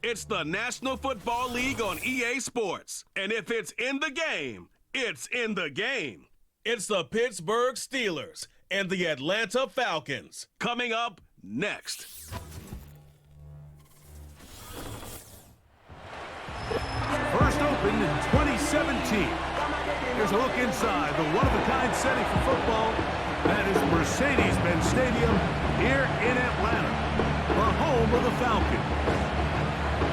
It's the National Football League on EA Sports. And if it's in the game, it's in the game. It's the Pittsburgh Steelers and the Atlanta Falcons. Coming up next. First opened in 2017. Here's a look inside the one-of-a-kind setting for football. That is Mercedes-Benz Stadium here in Atlanta, the home of the Falcons.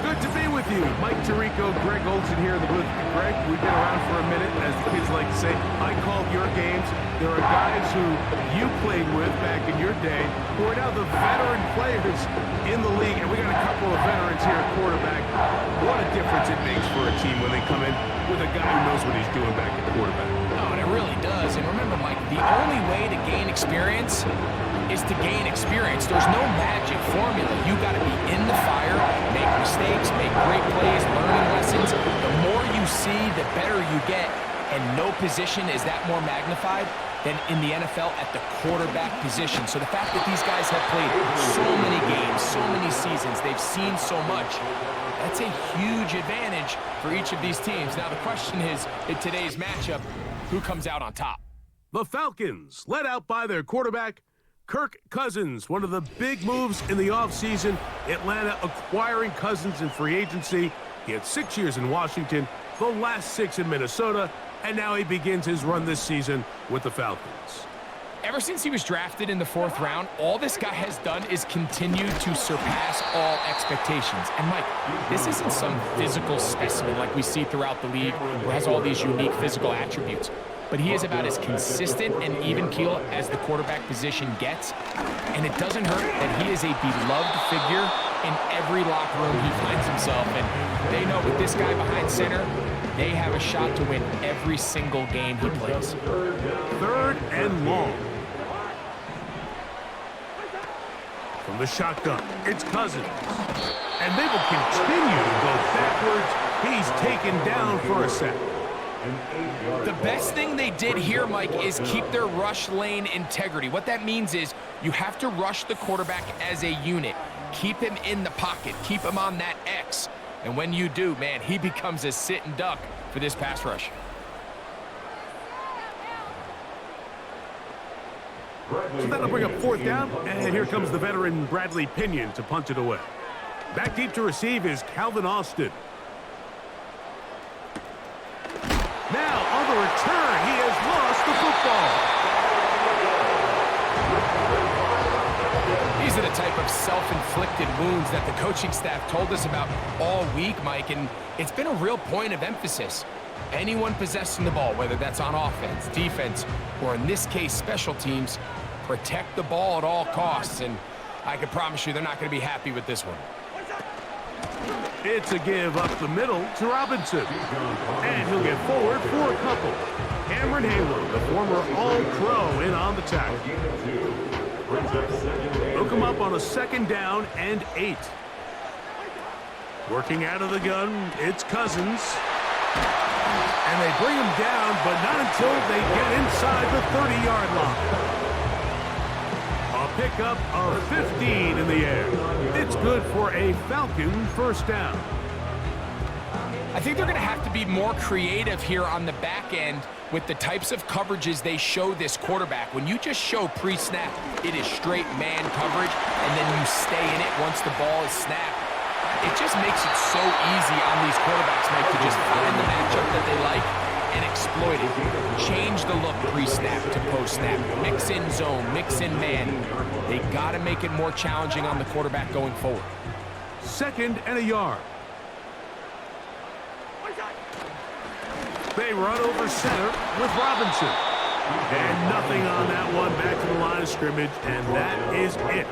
Good to be with you. Mike Tirico, Greg Olson here in the booth. Greg, we've been around for a minute. As the kids like to say, I called your games. There are guys who you played with back in your day who are now the veteran players in the league. And we got a couple of veterans here at quarterback. What a difference it makes for a team when they come in with a guy who knows what he's doing back at quarterback. Oh, and it really does. And remember, Mike, the only way to gain experience is to gain experience. There's no magic formula. You got to be in the fire, make mistakes, make great plays, learning lessons. The more you see, the better you get. And no position is that more magnified than in the NFL at the quarterback position. So the fact that these guys have played so many games, so many seasons, they've seen so much, that's a huge advantage for each of these teams. Now the question is, in today's matchup, who comes out on top? The Falcons, led out by their quarterback, Kirk Cousins. One of the big moves in the offseason, Atlanta acquiring Cousins in free agency. He had 6 years in Washington, the last 6 in Minnesota, and now he begins his run this season with the Falcons. Ever since he was drafted in the 4th round, all this guy has done is continue to surpass all expectations. And Mike, this isn't some physical specimen like we see throughout the league who has all these unique physical attributes. But he is about as consistent and even keel as the quarterback position gets. And it doesn't hurt that he is a beloved figure in every locker room he finds himself in. They know with this guy behind center, they have a shot to win every single game he plays. 3rd and long. From the shotgun, it's Cousins. And they will continue to go backwards. He's taken down for a sack. The best thing they did here, Mike, is keep their rush lane integrity. What that means is you have to rush the quarterback as a unit. Keep him in the pocket. Keep him on that X. And when you do, man, he becomes a sitting duck for this pass rush. So that'll bring up 4th down, and here comes the veteran Bradley Pinion to punch it away. Back deep to receive is Calvin Austin. Now, on the return, he has lost the football. These are the type of self-inflicted wounds that the coaching staff told us about all week, Mike, and it's been a real point of emphasis. Anyone possessing the ball, whether that's on offense, defense, or in this case, special teams, protect the ball at all costs, and I can promise you they're not going to be happy with this one. It's a give up the middle to Robinson. And he'll get forward for a couple. Cameron Hayward, the former All-Pro, in on the tackle. They'll come up on a 2nd down and 8. Working out of the gun, it's Cousins. And they bring him down, but not until they get inside the 30-yard line. A pickup of 15 in the air. It's good for a Falcon 1st down. I think they're going to have to be more creative here on the back end with the types of coverages they show this quarterback. When you just show pre-snap, it is straight man coverage, and then you stay in it once the ball is snapped. It just makes it so easy on these quarterbacks, Mike, to just find the matchup that they like and exploit it. Change the look pre-snap to post-snap. Mix in zone, mix in man. They got to make it more challenging on the quarterback going forward. 2nd and a yard. They run over center with Robinson. And nothing on that one. Back to the line of scrimmage, and that is it.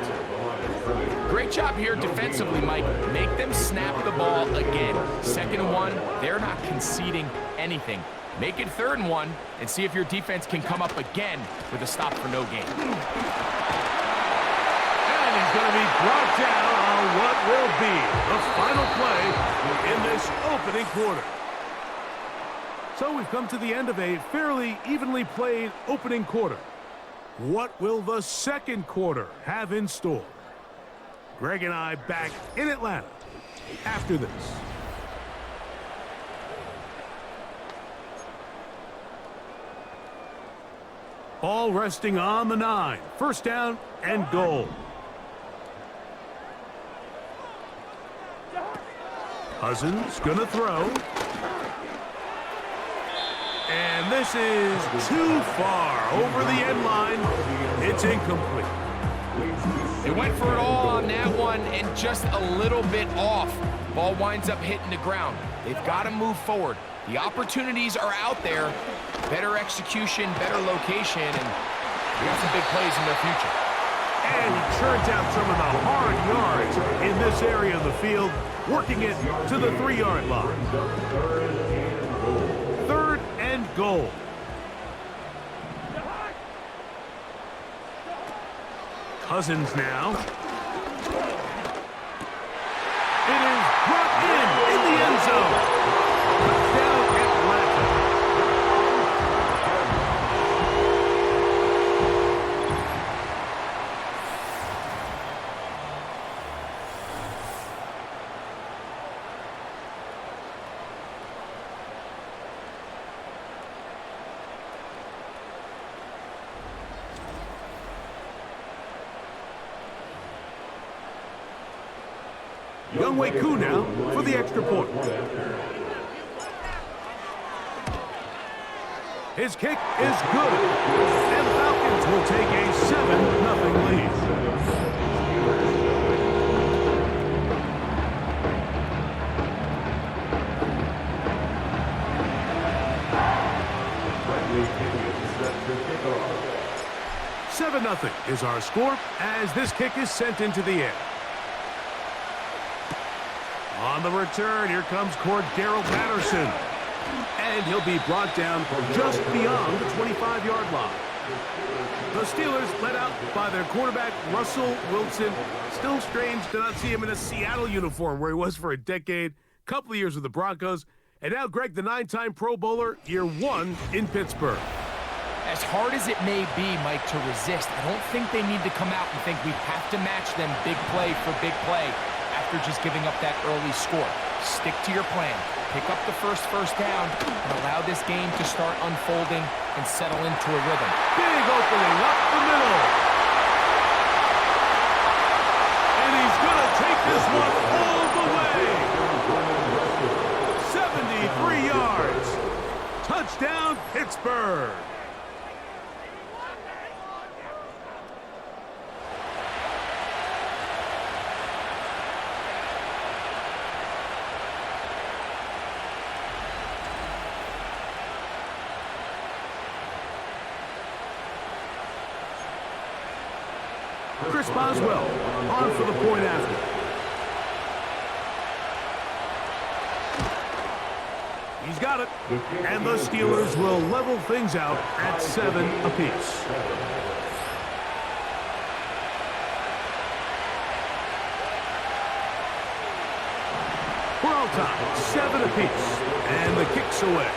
Great job here defensively, Mike. Make them snap the ball again. 2nd and 1, they're not conceding anything. Make it 3rd and 1 and see if your defense can come up again with a stop for no gain. And he's going to be brought down on what will be the final play in this opening quarter. So we've come to the end of a fairly evenly played opening quarter. What will the 2nd quarter have in store? Greg and I back in Atlanta after this. Ball resting on the 9. First down and goal. Cousins gonna throw. And this is too far over the end line. It's incomplete. They went for it all on that one and just a little bit off. Ball winds up hitting the ground. They've got to move forward. The opportunities are out there. Better execution, better location, and we got some big plays in their future. And he churns out some of the hard yards in this area of the field, working it to the 3-yard line. Third and goal. Cousins now. It is brought in the end zone. Touchdown, Atlanta. Younghoe Koo now for the extra point. His kick is good. And the Falcons will take a 7-0 lead. Seven 0 is our score as this kick is sent into the air. On the return, here comes Cordero Patterson. And he'll be brought down just beyond the 25-yard line. The Steelers led out by their quarterback, Russell Wilson. Still strange to not see him in a Seattle uniform where he was for a decade, couple of years with the Broncos. And now Greg, the 9-time Pro Bowler, year 1 in Pittsburgh. As hard as it may be, Mike, to resist, I don't think they need to come out and think we have to match them big play for big play after just giving up that early score. Stick to your plan. Pick up the first down and allow this game to start unfolding and settle into a rhythm. Big opening up the middle. And he's going to take this one all the way. 73 yards. Touchdown, Pittsburgh. Chris Boswell on for the point after. He's got it. And the Steelers will level things out at 7 apiece. We're all tied, 7 apiece. And the kick's away.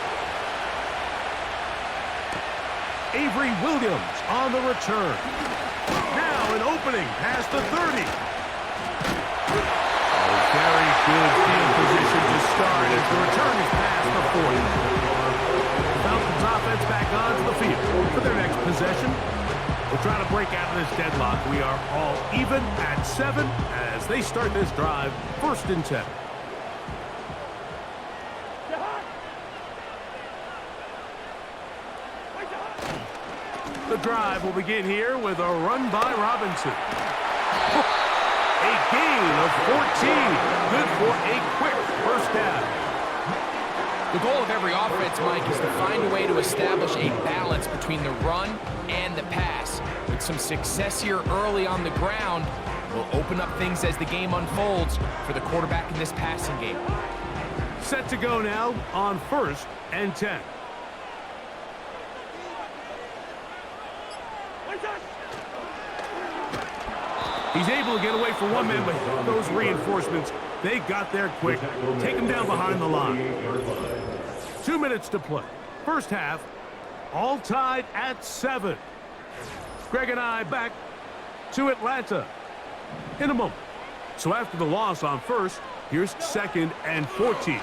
Avery Williams on the return. Now an opening past the 30. Very good field position to start as the return is past the 40. Falcons offense back onto the field for their next possession. We'll try to break out of this deadlock. We are all even at 7 as they start this drive, 1st and 10. The drive will begin here with a run by Robinson. A gain of 14. Good for a quick first down. The goal of every offense, Mike, is to find a way to establish a balance between the run and the pass. With some success here early on the ground, will open up things as the game unfolds for the quarterback in this passing game. Set to go now on 1st and 10. He's able to get away for one man, but those reinforcements, they got there quick. Take him down behind the line. 2 minutes to play. First half, all tied at 7. Greg and I back to Atlanta in a moment. So after the loss on first, here's 2nd and 14.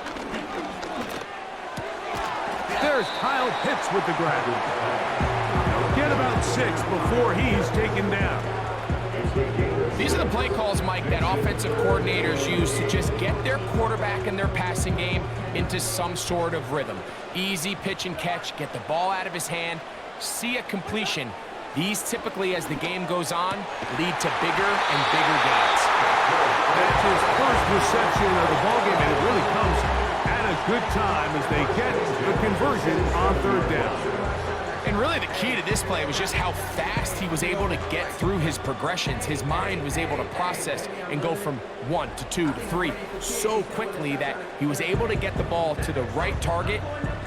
There's Kyle Pitts with the grab. Get about 6 before he's taken down. These are the play calls, Mike, that offensive coordinators use to just get their quarterback and their passing game into some sort of rhythm. Easy pitch and catch, get the ball out of his hand, see a completion. These typically, as the game goes on, lead to bigger and bigger gains. That's his first reception of the ballgame, and it really comes at a good time as they get the conversion on 3rd down. And really the key to this play was just how fast he was able to get through his progressions. His mind was able to process and go from 1 to 2 to 3 so quickly that he was able to get the ball to the right target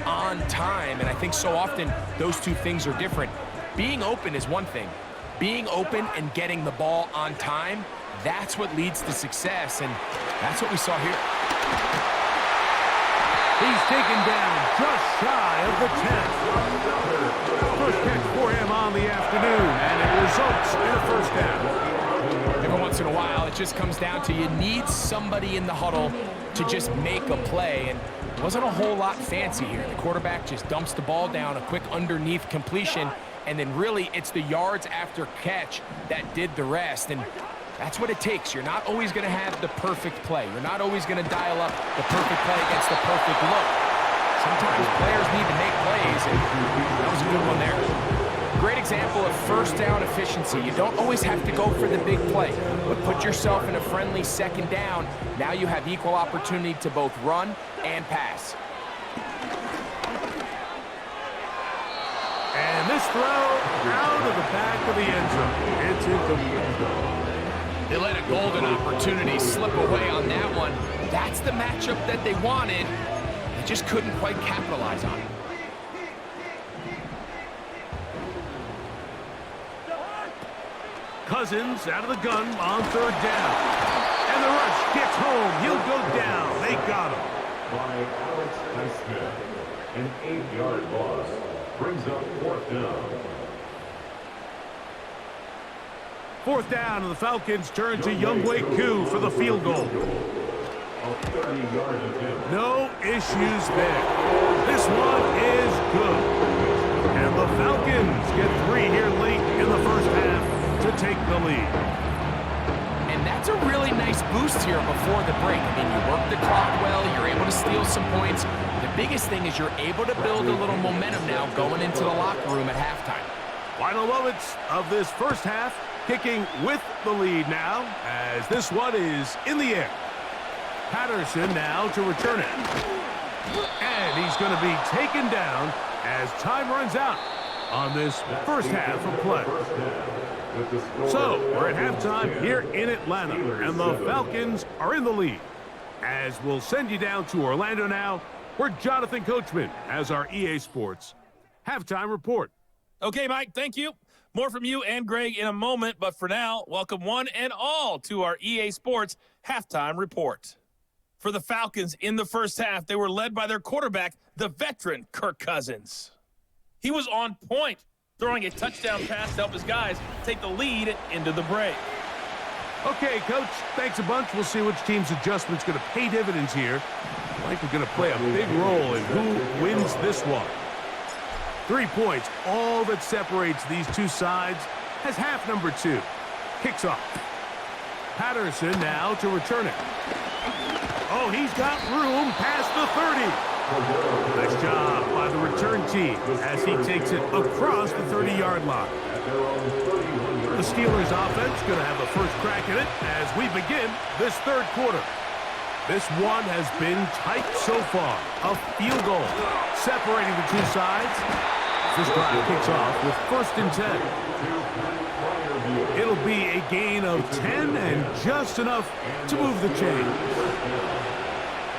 on time. And I think so often those two things are different. Being open is one thing. Being open and getting the ball on time, that's what leads to success, and that's what we saw here. He's taken down just shy of the 10th. First catch for him on the afternoon, and it results in a first down. Every once in a while, it just comes down to you need somebody in the huddle to just make a play, and it wasn't a whole lot fancy here. The quarterback just dumps the ball down, a quick underneath completion, and then really it's the yards after catch that did the rest, and that's what it takes. You're not always going to have the perfect play. You're not always going to dial up the perfect play against the perfect look. Sometimes players need to make plays, and that was a good one there. Great example of first down efficiency. You don't always have to go for the big play, but put yourself in a friendly 2nd down. Now you have equal opportunity to both run and pass. And this throw out of the back of the end zone. It's incomplete. They let a golden opportunity slip away on that one. That's the matchup that they wanted. They just couldn't quite capitalize on it. Cousins out of the gun on 3rd down. And the rush gets home. He'll go down. They got him. By Alex Highsmith. An 8-yard loss brings up 4th down. 4th down, and the Falcons turn to Younghoe Koo for the field goal. No issues there. This one is good. And the Falcons get 3 here late in the first half to take the lead. And that's a really nice boost here before the break. I mean, you work the clock well, you're able to steal some points. The biggest thing is you're able to build a little momentum now going into the locker room at halftime. Final moments of this first half. Kicking with the lead now, as this one is in the air. Patterson now to return it. And he's going to be taken down as time runs out on this first half of play. So, we're at halftime here in Atlanta, and the Falcons are in the lead. As we'll send you down to Orlando now, where Jonathan Coachman has our EA Sports halftime report. Okay, Mike, thank you. More from you and Greg in a moment, but for now, welcome one and all to our EA Sports halftime report. For the Falcons in the first half, they were led by their quarterback, the veteran Kirk Cousins. He was on point, throwing a touchdown pass to help his guys take the lead into the break. Okay, Coach, thanks a bunch. We'll see which team's adjustment's going to pay dividends here. Likely going to play a big role in who wins this one. 3 points, all that separates these two sides, as half number 2 kicks off. Patterson now to return it. Oh, he's got room past the 30. Nice job by the return team as he takes it across the 30-yard line. The Steelers offense going to have a first crack at it as we begin this third quarter. This one has been tight so far. A field goal separating the two sides. This drive kicks off with 1st and 10. It'll be a gain of 10 and just enough to move the chain.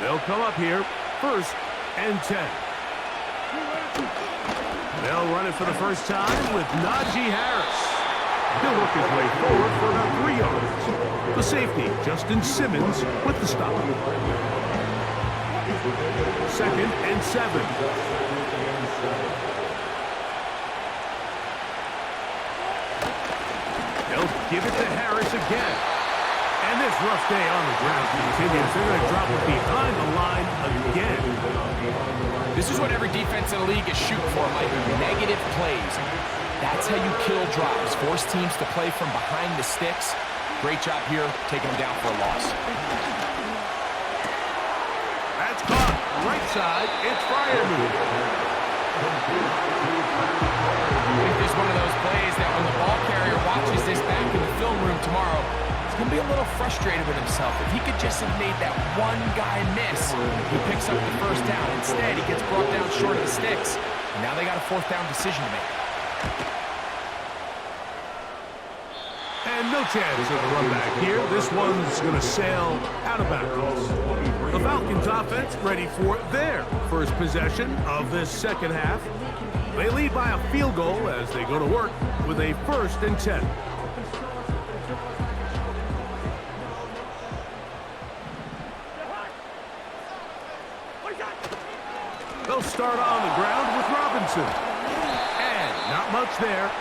They'll come up here 1st and 10. They'll run it for the first time with Najee Harris. He'll work his way forward for about 3 yards. The safety, Justin Simmons, with the stop. 2nd and 7. They'll give it to Harris again. And this rough day on the ground continues. They're going to drop it behind the line again. This is what every defense in the league is shooting for, Mike. Negative plays. That's how you kill drives. Force teams to play from behind the sticks. Great job here, taking them down for a loss. That's caught. Right side. It's Freiermuth. I think this is one of those plays that when the ball carrier watches this back in the film room tomorrow, he's going to be a little frustrated with himself. If he could just have made that one guy miss, he picks up the first down. Instead, he gets brought down short of the sticks. And now they got a fourth down decision to make. And no chance of a run back here. This one's going to sail out of bounds. The Falcons offense ready for their first possession of this second half. They lead by a field goal as they go to work with a 1st and 10. They'll start on the ground with Robinson. And not much there.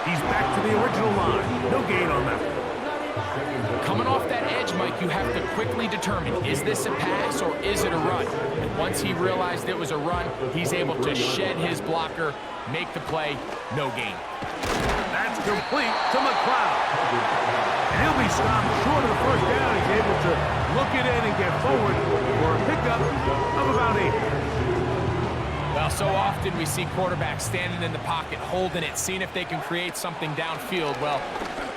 He's back to the original line. No gain on that. Coming off that edge, Mike, you have to quickly determine, is this a pass or is it a run? And once he realized it was a run, he's able to shed his blocker, make the play, no gain. That's complete to McLeod. And he'll be stopped short of the first down. He's able to look it in and get forward for a pickup of about 8. Well, so often we see quarterbacks standing in the pocket, holding it, seeing if they can create something downfield. Well,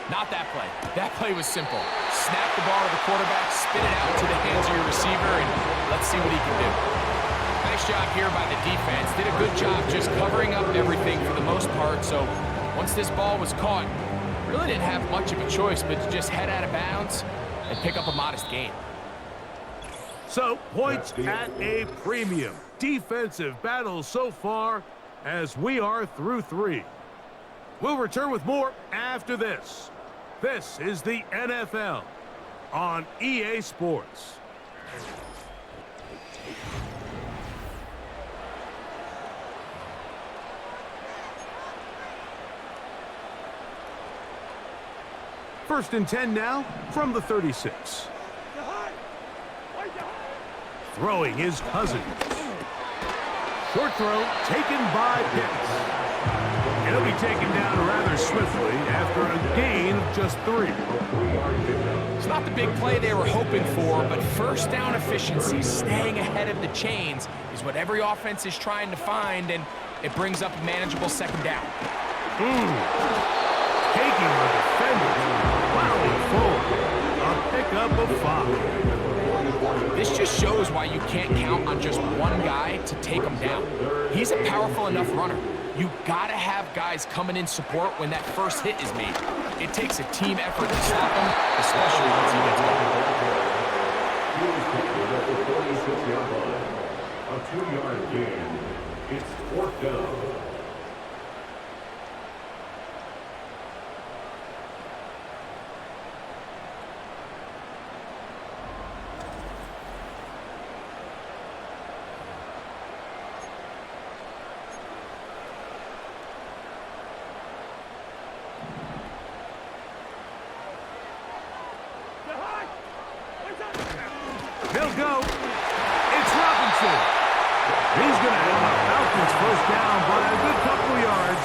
not that play. That play was simple. Snap the ball to the quarterback, spin it out to the hands of your receiver, and let's see what he can do. Nice job here by the defense. Did a good job just covering up everything for the most part. So once this ball was caught, really didn't have much of a choice but to just head out of bounds and pick up a modest gain. So, points at a premium. Defensive battle so far as we are through 3. We'll return with more after this. This is the NFL on EA Sports. First and 10 now from the 36. Throwing his cousin. Short throw taken by Pitts. And he'll be taken down rather swiftly after a gain of just 3. It's not the big play they were hoping for, but first down efficiency, staying ahead of the chains, is what every offense is trying to find, and it brings up a manageable second down. Taking the defender, plowing forward. A pickup of 5. This just shows why you can't count on just one guy to take him down. He's a powerful enough runner. You gotta have guys coming in support when that first hit is made. It takes a team effort to stop him, especially once he gets going. A 2-yard gain. It's 4th down. They'll go. It's Robinson. He's going to have the Falcons first down by a good couple of yards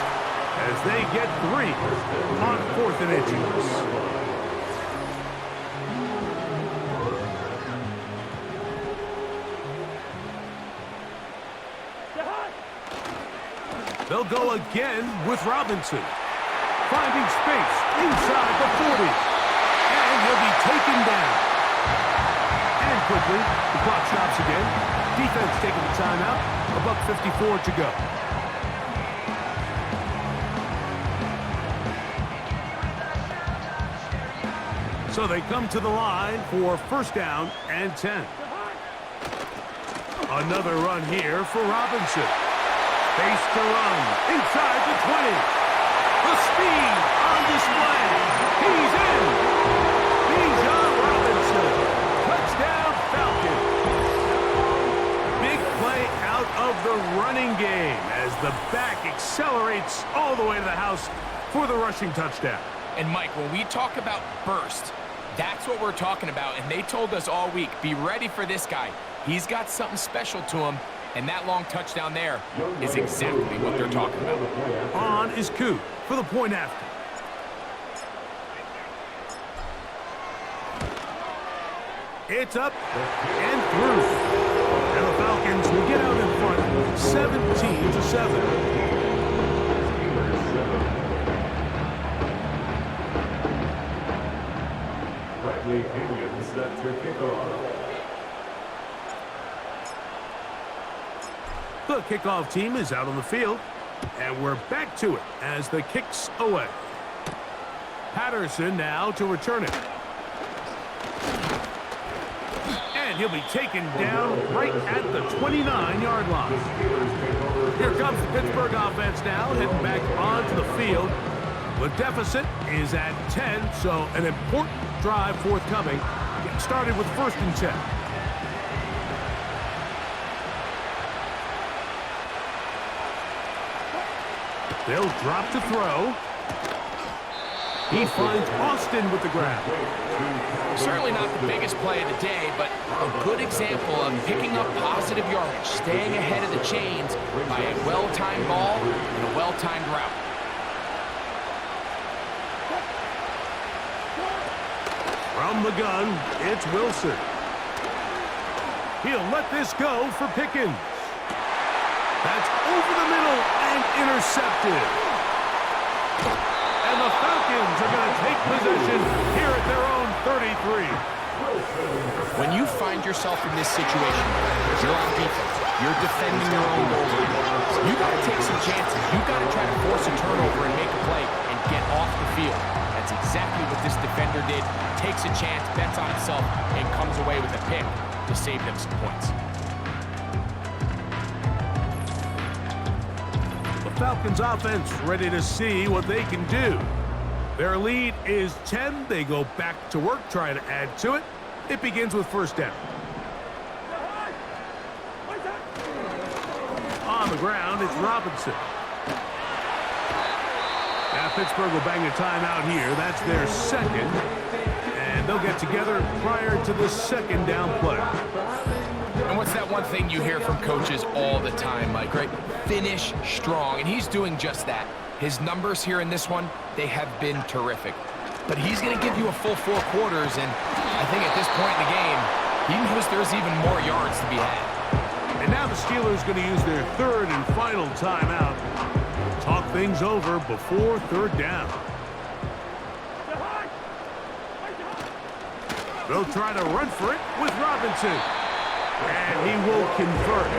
as they get 3 on 4th and inches. They'll go again with Robinson. Finding space inside the 40. And he'll be taken down. And quickly, the clock stops again. Defense taking the timeout. $1:54 to go. So they come to the line for first down and 10. Another run here for Robinson. Face to run inside the 20. The speed on display. He's in. Bijan Robinson. Touchdown Falcons. Big play out of the running game as the back accelerates all the way to the house for the rushing touchdown. And Mike, when we talk about burst, That's what we're talking about, and they told us all week, be ready for this guy. He's got something special to him, and that long touchdown there is exactly what they're talking about. On is Koo for the point after. It's up and through. And the Falcons will get out in front 17-7. Indians set to kick off. The kickoff team is out on the field, and we're back to it as the kick's away. Patterson now to return it. And he'll be taken down right at the 29-yard line. Here comes the Pittsburgh offense now, heading back onto the field. The deficit is at 10, so an important drive forthcoming. Get started with 1st and 10. They'll drop to throw. He finds Austin with the grab. Certainly not the biggest play of the day, but a good example of picking up positive yardage, staying ahead of the chains by a well-timed ball and a well-timed route. From the gun, it's Wilson. He'll let this go for Pickens. That's over the middle and intercepted. And the Falcons are going to take possession here at their own 33. When you find yourself in this situation, you're on defense, you're defending your own goal line. You got to take some chances. You got to try to force a turnover and make a play and get off the field. That's exactly what this defender did. Takes a chance, bets on himself, and comes away with a pick to save them some points. The Falcons offense ready to see what they can do. Their lead is 10. They go back to work, trying to add to it. It begins with 1st down. On the ground, it's Robinson. Now Pittsburgh will bang a timeout here. That's their 2nd. And they'll get together prior to the 2nd down play. And what's that one thing you hear from coaches all the time, Mike, right? Finish strong, and he's doing just that. His numbers here in this one, they have been terrific. But he's going to give you a full 4 quarters, and I think at this point in the game, he knows there's even more yards to be had. And now the Steelers going to use their 3rd and final timeout. Talk things over before 3rd down. They'll try to run for it with Robinson. And he will convert.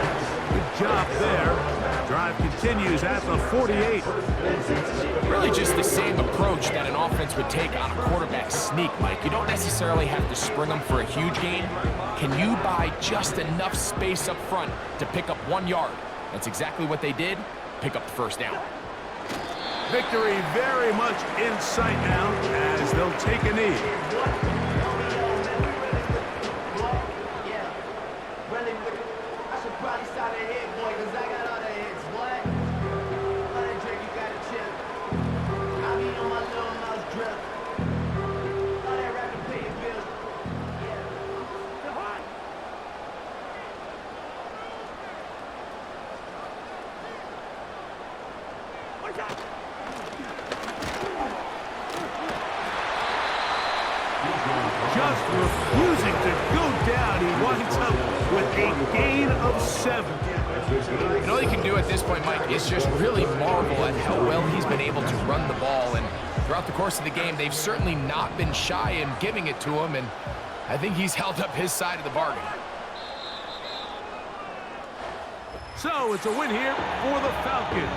Good job there. Drive continues at the 48. Really just the same approach that an offense would take on a quarterback sneak, Mike. You don't necessarily have to spring them for a huge gain. Can you buy just enough space up front to pick up 1 yard? That's exactly what they did. Pick up the 1st down. Victory very much in sight now as they'll take a knee. Just refusing to go down. He winds up with a gain of 7. And all you can do at this point, Mike, is just really marvel at how well he's been able to run the ball. And throughout the course of the game, they've certainly not been shy in giving it to him. And I think he's held up his side of the bargain. So it's a win here for the Falcons.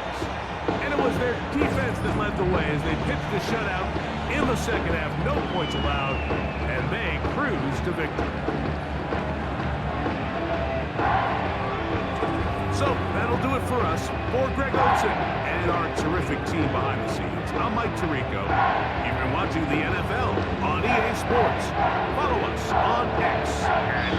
And it was their defense that led the way as they pitched the shutout in the 2nd half. No points allowed, and they cruise to victory. So that'll do it for us. For Greg Olson and our terrific team behind the scenes, I'm Mike Tirico. You've been watching the NFL on EA Sports. Follow us on X at